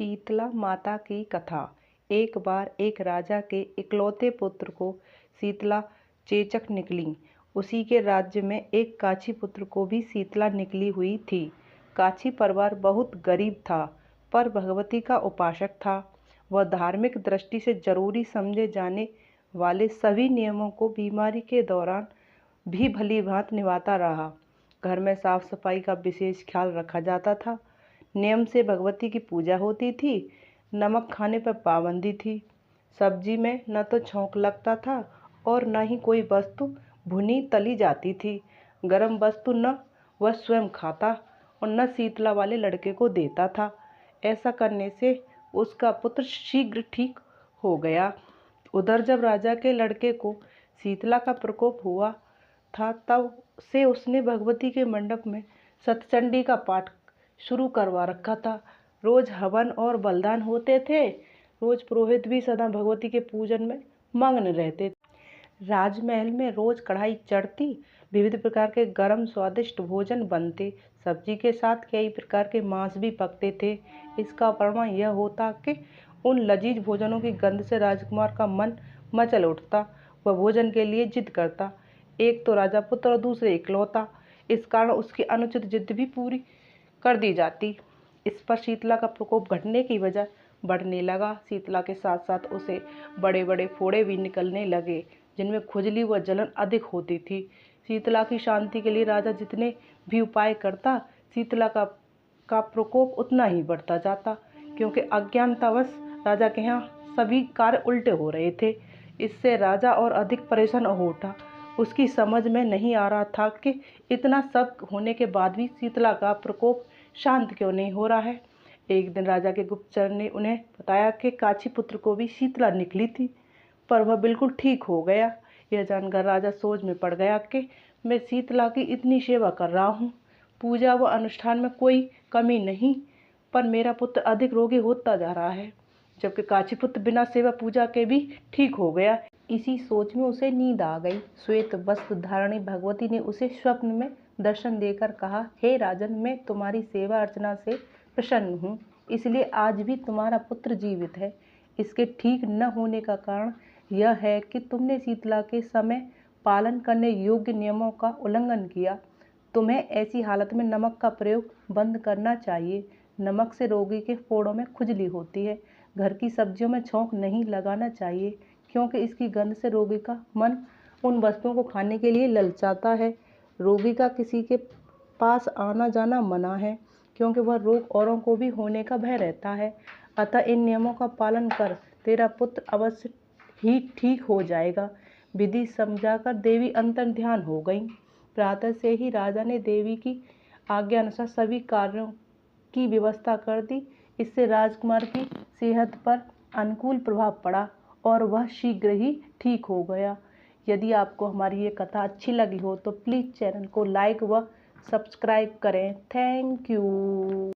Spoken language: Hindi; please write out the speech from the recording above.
शीतला माता की कथा। एक बार एक राजा के इकलौते पुत्र को शीतला चेचक निकली। उसी के राज्य में एक काछी पुत्र को भी शीतला निकली हुई थी। काछी परिवार बहुत गरीब था, पर भगवती का उपासक था। वह धार्मिक दृष्टि से जरूरी समझे जाने वाले सभी नियमों को बीमारी के दौरान भी भली भांति निभाता रहा। घर में साफ सफाई का विशेष ख्याल रखा जाता था। नियम से भगवती की पूजा होती थी। नमक खाने पर पाबंदी थी। सब्जी में न तो छौंक लगता था और न ही कोई वस्तु भुनी तली जाती थी। गर्म वस्तु न वह स्वयं खाता और न शीतला वाले लड़के को देता था। ऐसा करने से उसका पुत्र शीघ्र ठीक हो गया। उधर जब राजा के लड़के को शीतला का प्रकोप हुआ था, तब से उसने भगवती के मंडप में सतचंडी का पाठ शुरू करवा रखा था। रोज हवन और बलिदान होते थे। रोज पुरोहित भी सदा भगवती के पूजन में मग्न रहते थे। राजमहल में रोज कढ़ाई चढ़ती, विविध प्रकार के गर्म स्वादिष्ट भोजन बनते। सब्जी के साथ कई प्रकार के मांस भी पकते थे। इसका प्रमाण यह होता कि उन लजीज भोजनों की गंध से राजकुमार का मन मचल उठता। वह भोजन के लिए जिद करता। एक तो राजा पुत्र और दूसरे इकलौता, इस कारण उसकी अनुचित जिद भी पूरी कर दी जाती। इस पर शीतला का प्रकोप घटने की वजह बढ़ने लगा। शीतला के साथ साथ उसे बड़े बड़े फोड़े भी निकलने लगे, जिनमें खुजली व जलन अधिक होती थी। शीतला की शांति के लिए राजा जितने भी उपाय करता, शीतला का प्रकोप उतना ही बढ़ता जाता, क्योंकि अज्ञानतावश राजा के यहाँ सभी कार्य उल्टे हो रहे थे। इससे राजा और अधिक परेशान हो उठा। उसकी समझ में नहीं आ रहा था कि इतना सब होने के बाद भी शीतला का प्रकोप शांत क्यों नहीं हो रहा है। एक दिन राजा के गुप्तचर ने उन्हें बताया कि काछी पुत्र को भी शीतला निकली थी, पर वह बिल्कुल ठीक हो गया। यह जानकर राजा सोच में पड़ गया कि मैं शीतला की इतनी सेवा कर रहा हूँ, पूजा व अनुष्ठान में कोई कमी नहीं, पर मेरा पुत्र अधिक रोगी होता जा रहा है, जबकि काछी पुत्र बिना सेवा पूजा के भी ठीक हो गया। इसी सोच में उसे नींद आ गई। श्वेत वस्त्र धारणी भगवती ने उसे स्वप्न में दर्शन देकर कहा, हे राजन, मैं तुम्हारी सेवा अर्चना से प्रसन्न हूँ, इसलिए आज भी तुम्हारा पुत्र जीवित है। इसके ठीक न होने का कारण यह है कि तुमने शीतला के समय पालन करने योग्य नियमों का उल्लंघन किया। तुम्हें ऐसी हालत में नमक का प्रयोग बंद करना चाहिए। नमक से रोगी के फोड़ों में खुजली होती है। घर की सब्जियों में छौंक नहीं लगाना चाहिए, क्योंकि इसकी गंध से रोगी का मन उन वस्तुओं को खाने के लिए ललचाता है। रोगी का किसी के पास आना जाना मना है, क्योंकि वह रोग औरों को भी होने का भय रहता है। अतः इन नियमों का पालन कर, तेरा पुत्र अवश्य ही ठीक हो जाएगा। विधि समझाकर देवी अंतर ध्यान हो गई। प्रातः से ही राजा ने देवी की आज्ञा अनुसार सभी कार्यों की व्यवस्था कर दी। इससे राजकुमार की सेहत पर अनुकूल प्रभाव पड़ा और वह शीघ्र ही ठीक हो गया। यदि आपको हमारी ये कथा अच्छी लगी हो तो प्लीज़ चैनल को लाइक व सब्सक्राइब करें। Thank you.